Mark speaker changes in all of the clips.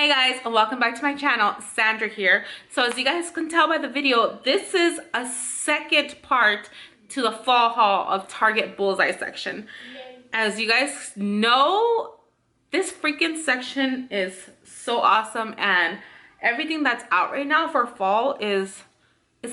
Speaker 1: Hey guys, and welcome back to my channel. Sandra here. So as you guys can tell by the video, this is a second part to the fall haul of Target Bullseye section. As you guys know, this freaking section is so awesome, and everything that's out right now for fall it's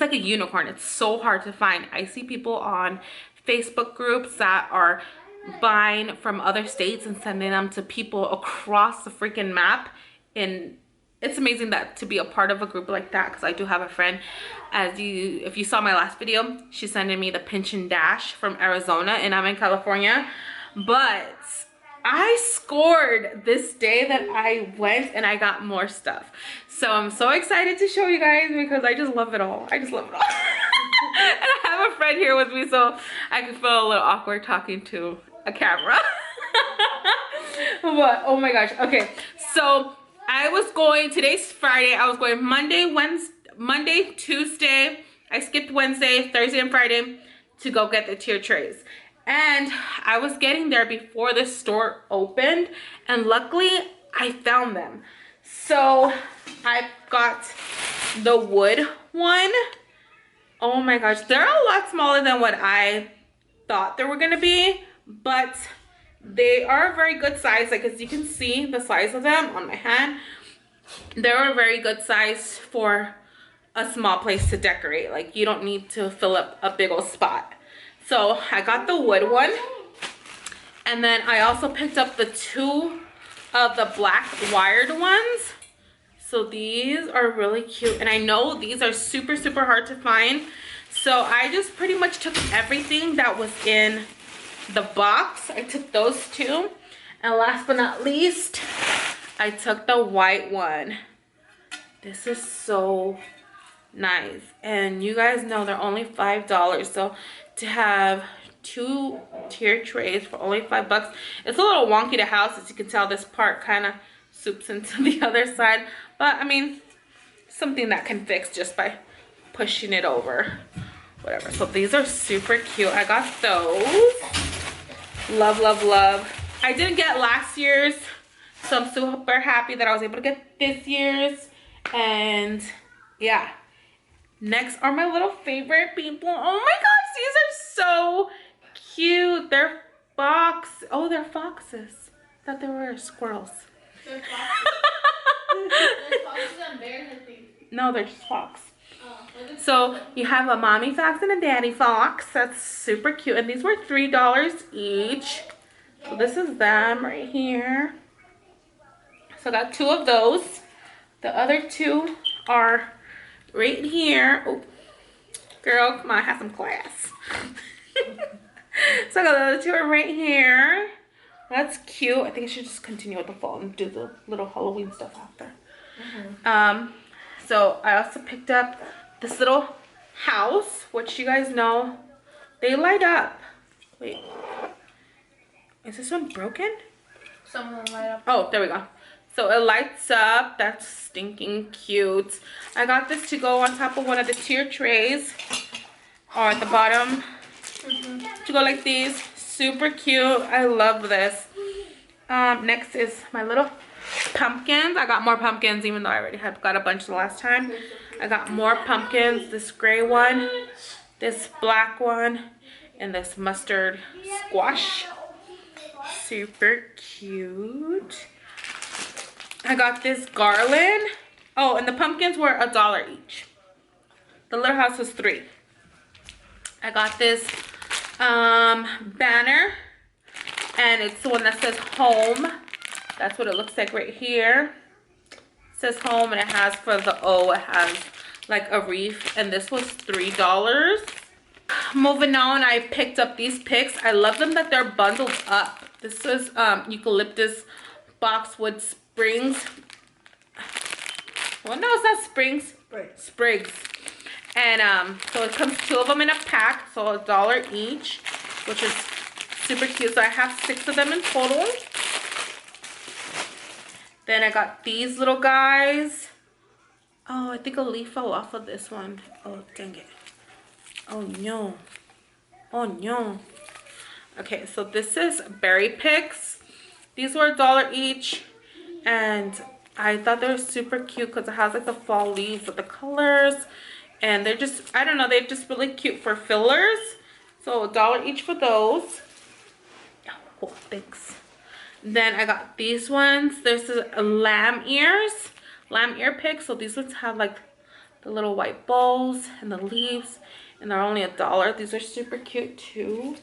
Speaker 1: like a unicorn. It's so hard to find. I see people on Facebook groups that are buying from other states and sending them to people across the freaking map, and it's amazing that to be a part of a group like that, because I do have a friend, if you saw my last video, she's sending me the pinch and dash from Arizona, and I'm in California. But I scored this day that I went and I got more stuff, so I'm so excited to show you guys because I just love it all. I just love it all. And I have a friend here with me, so I can feel a little awkward talking to a camera. But oh my gosh. Okay, so I was going, today's Friday, I was going Monday, Tuesday, I skipped Wednesday, Thursday and Friday to go get the tier trays. And I was getting there before the store opened, and luckily I found them. So I got the wood one. Oh my gosh, they're a lot smaller than what I thought they were gonna be, but they are a very good size. Like, as you can see the size of them on my hand, they're a very good size for a small place to decorate. Like, you don't need to fill up a big old spot. So I got the wood one, and then I also picked up the two of the black wired ones. So these are really cute, and I know these are super hard to find, so I just pretty much took everything that was in the box. I took those two, and last but not least, I took the white one. This is so nice, and you guys know they're only $5, so to have two tier trays for only $5, it's a little wonky to house. As you can tell, this part kind of soups into the other side, but I mean, something that can fix just by pushing it over, whatever. So these are super cute. I got those. Love. I didn't get last year's, so I'm super happy that I was able to get this year's. And yeah, next are my little favorite people. Oh my gosh, these are so cute. They're they're foxes. I thought they were squirrels. They're foxes. They're foxes and bears, I think. No, they're just fox. Oh, so you have a mommy fox and a daddy fox. That's super cute. And these were $3 each. So this is them right here. So I got two of those. The other two are right here. Oh, girl, come on, have some class. So I got the other two are right here. That's cute. I think I should just continue with the fall and do the little Halloween stuff after. So I also picked up this little house, which you guys know, they light up. Wait, is this one broken?
Speaker 2: Some of them light up.
Speaker 1: Oh, there we go. So it lights up. That's stinking cute. I got this to go on top of one of the tier trays, or at the bottom, to go like these. Super cute. I love this. Next is my little pumpkins. I got more pumpkins, even though I already had got a bunch the last time. I got more pumpkins. This gray one, this black one, and this mustard squash. Super cute. I got this garland. Oh, and the pumpkins were $1 each. The little house was $3. I got this banner, and it's the one that says home. That's what it looks like right here. It says home, and it has, for the O, it has like a wreath, and this was $3. Moving on, I picked up these picks. I love them that they're bundled up. This is eucalyptus boxwood sprigs. Well, no, it's not springs. Sprigs. And so it comes two of them in a pack, so $1 each, which is super cute. So I have 6 of them in total. Then I got these little guys. Oh, I think a leaf fell off of this one. Oh, dang it. Oh no. Oh no. Okay, so this is berry picks. These were $1 each, and I thought they were super cute because it has like the fall leaves with the colors. And they're just, I don't know, they're just really cute for fillers. So $1 each for those. Oh, thanks. Then I got these ones. There's a lamb ear pick. So these ones have like the little white balls and the leaves. And they're only $1. These are super cute too.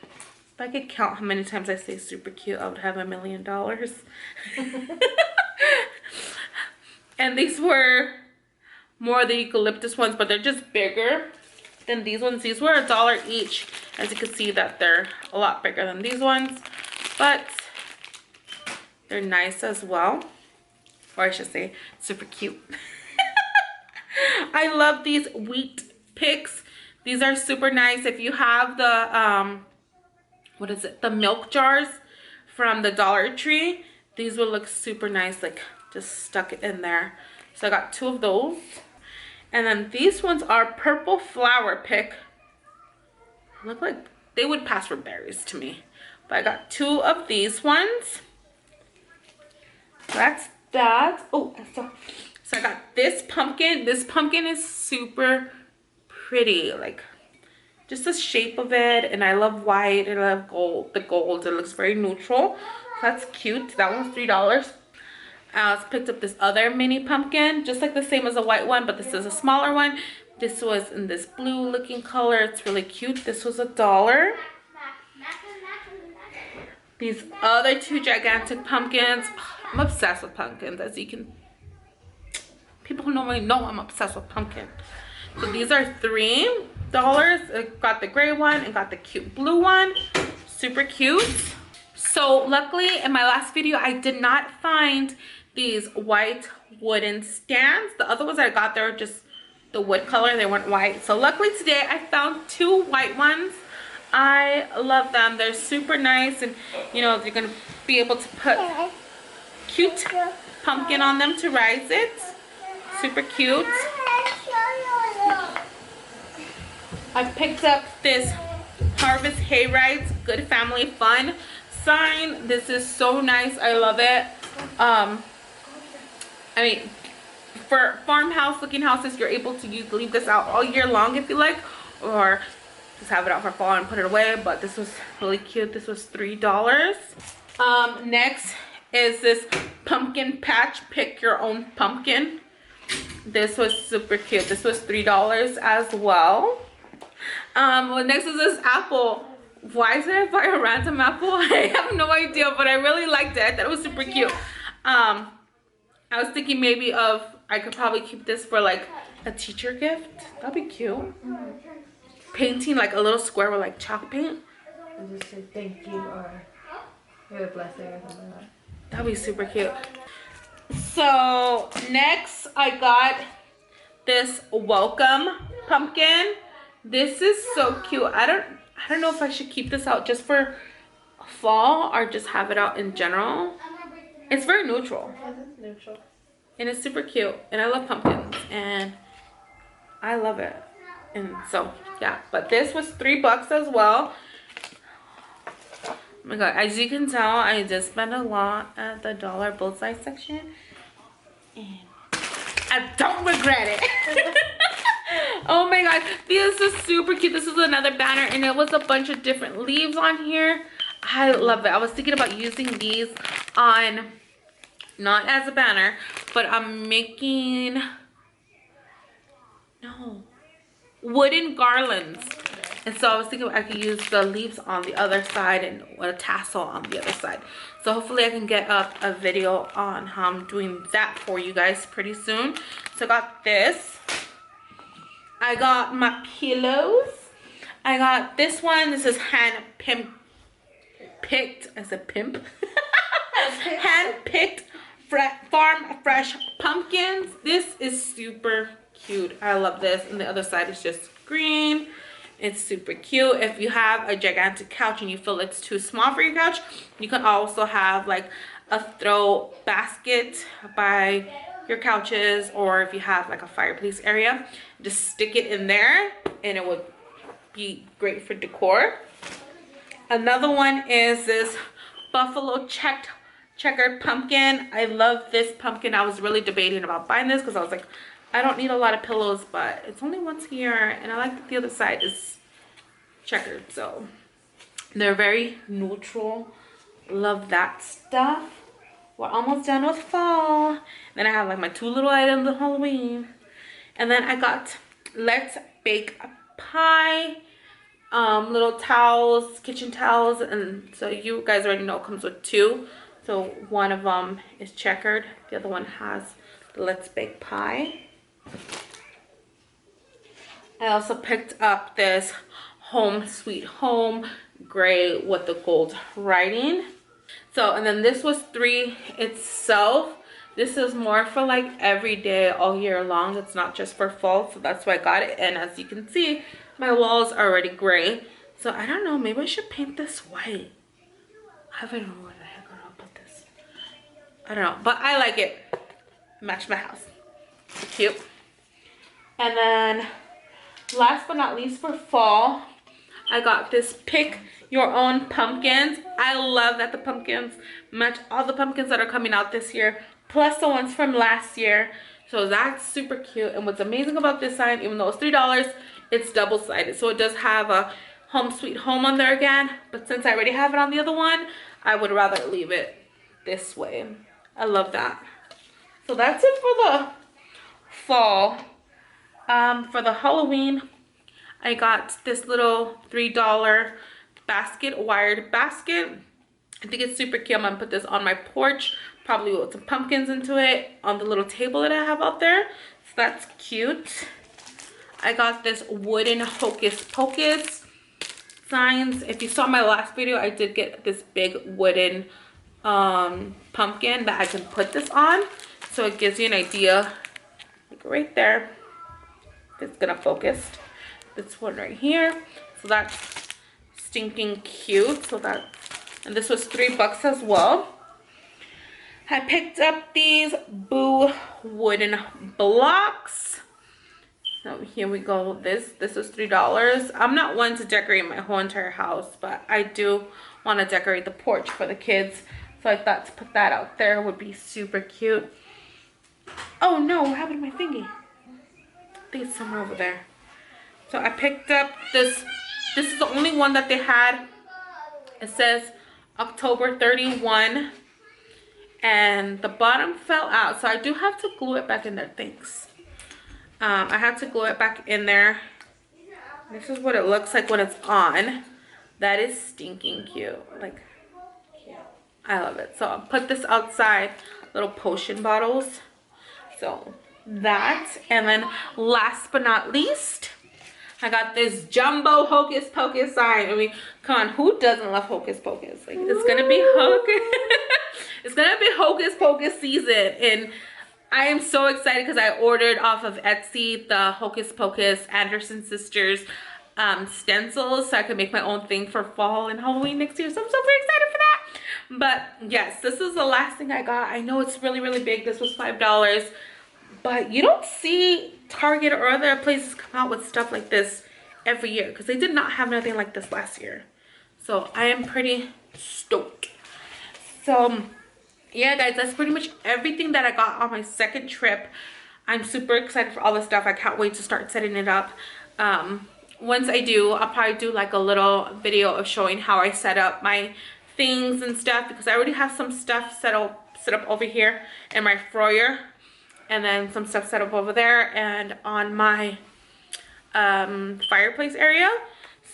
Speaker 1: If I could count how many times I say super cute, I would have $1 million. And these were more the eucalyptus ones, but they're just bigger than these ones. These were $1 each. As you can see that they're a lot bigger than these ones, but they're nice as well. Or I should say super cute. I love these wheat picks. These are super nice. If you have the what is it, the milk jars from the Dollar Tree, these will look super nice, like just stuck it in there. So I got 2 of those. And then these ones are purple flower pick. Look like they would pass for berries to me. But I got 2 of these ones. That's that. Oh, so I got this pumpkin. This pumpkin is super pretty, like just the shape of it. And I love white and I love gold. The gold, it looks very neutral. That's cute. That one's $3. I also picked up this other mini pumpkin, just like the same as the white one, but this is a smaller one. This was in this blue looking color. It's really cute. This was $1. These other 2 gigantic pumpkins. I'm obsessed with pumpkins, as you can. People who normally know I'm obsessed with pumpkin. So these are $3. I got the gray one and got the cute blue one. Super cute. So luckily in my last video, I did not find these white wooden stands. The other ones I got, they were just the wood color. They weren't white. So luckily today I found 2 white ones. I love them. They're super nice. And you know, you're going to be able to put cute pumpkin on them to rise it. Super cute. I picked up this Harvest Hayrides Good Family Fun sign. This is so nice. I love it. I mean, for farmhouse looking houses, you're able to leave this out all year long if you like, or just have it out for fall and put it away. But this was really cute. This was $3. Next is this pumpkin patch, pick your own pumpkin. This was super cute. This was $3 as well. Next is this apple. Why did I buy a random apple? I have no idea, but I really liked it. I thought it was super cute. I was thinking maybe of, I could probably keep this for like a teacher gift. That'd be cute. Painting like a little square with like chalk paint.
Speaker 2: And just say thank you or you're a blessing or something like that.
Speaker 1: That'd be super cute. So next I got this welcome pumpkin. This is so cute. I don't know if I should keep this out just for fall or just have it out in general. It's very neutral.
Speaker 2: Yeah, it's neutral.
Speaker 1: And it's super cute. And I love pumpkins. And I love it. And so, yeah. But this was $3 as well. Oh my god. As you can tell, I did spend a lot at the dollar Bullseye section. And I don't regret it. Oh my god. This is super cute. This is another banner. And it was a bunch of different leaves on here. I love it. I was thinking about using these on, not as a banner, but I'm making, wooden garlands. And so I was thinking I could use the leaves on the other side and a tassel on the other side. So hopefully I can get up a video on how I'm doing that for you guys pretty soon. So I got this. I got my pillows. I got this one. This is hand picked. I said pimp. Hand picked farm fresh pumpkins. This is super cute. I love this. And the other side is just green. It's super cute. If you have a gigantic couch and you feel it's too small for your couch, you can also have like a throw basket by your couches, or if you have like a fireplace area, just stick it in there and it would be great for decor. Another one is this buffalo checked checkered pumpkin. I love this pumpkin. I was really debating about buying this because I was like, I don't need a lot of pillows, but it's only once a year, and I like that the other side is checkered. So they're very neutral. Love that stuff. We're almost done with fall. Then I have like my 2 little items of Halloween. And then I got Let's Bake a Pie, little towels, kitchen towels. And so you guys already know it comes with 2. So one of them is checkered. The other one has the Let's Bake Pie. I also picked up this Home Sweet Home gray with the gold writing. So, and then this was $3 itself. This is more for like every day all year long. It's not just for fall, so that's why I got it. And as you can see, my walls are already gray. So I don't know, maybe I should paint this white. I don't know where the heck I'll put this. I don't know, but I like it. Match my house. Cute. And then last but not least for fall, I got this Pick Your Own Pumpkins. I love that the pumpkins match all the pumpkins that are coming out this year, plus the ones from last year. So that's super cute. And what's amazing about this sign, even though it's $3, it's double-sided. So it does have a Home Sweet Home on there again. But since I already have it on the other one, I would rather leave it this way. I love that. So that's it for the fall. For the Halloween, I got this little $3 basket, wired basket. I think it's super cute. I'm gonna put this on my porch, probably with some pumpkins into it on the little table that I have out there. So that's cute. I got this wooden Hocus Pocus signs. If you saw my last video, I did get this big wooden pumpkin that I can put this on. So it gives you an idea, like right there. It's gonna focus. This one right here. So that's stinking cute. So that, and this was $3 as well. I picked up these Boo wooden blocks. So here we go. This is $3. I'm not one to decorate my whole entire house, but I do want to decorate the porch for the kids. So I thought to put that out there would be super cute. Oh no, what happened to my thingy? I think it's somewhere over there. So I picked up this. This is the only one that they had. It says October 31. And the bottom fell out. So I do have to glue it back in there. Thanks. I have to glue it back in there. This is what it looks like when it's on. That is stinking cute. Like, cute. I love it. So I'll put this outside. Little potion bottles. So that. And then last but not least, I got this jumbo Hocus Pocus sign. I mean, come on, who doesn't love Hocus Pocus? Like, it's gonna be Hocus. It's gonna be Hocus Pocus season, and I am so excited because I ordered off of Etsy the Hocus Pocus Anderson Sisters stencils, so I can make my own thing for fall and Halloween next year. So I'm super excited for that. But yes, this is the last thing I got. I know it's really, really big. This was $5. But you don't see Target or other places come out with stuff like this every year, because they did not have nothing like this last year. So I am pretty stoked. So yeah, guys, that's pretty much everything that I got on my second trip. I'm super excited for all this stuff. I can't wait to start setting it up. Once I do, I'll probably do like a little video of showing how I set up my things and stuff, because I already have some stuff set up over here in my foyer. And then some stuff set up over there and on my fireplace area.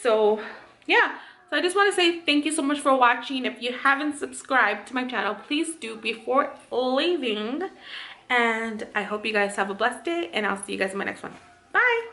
Speaker 1: So yeah, so I just want to say thank you so much for watching. If you haven't subscribed to my channel, please do before leaving. And I hope you guys have a blessed day, and I'll see you guys in my next one. Bye.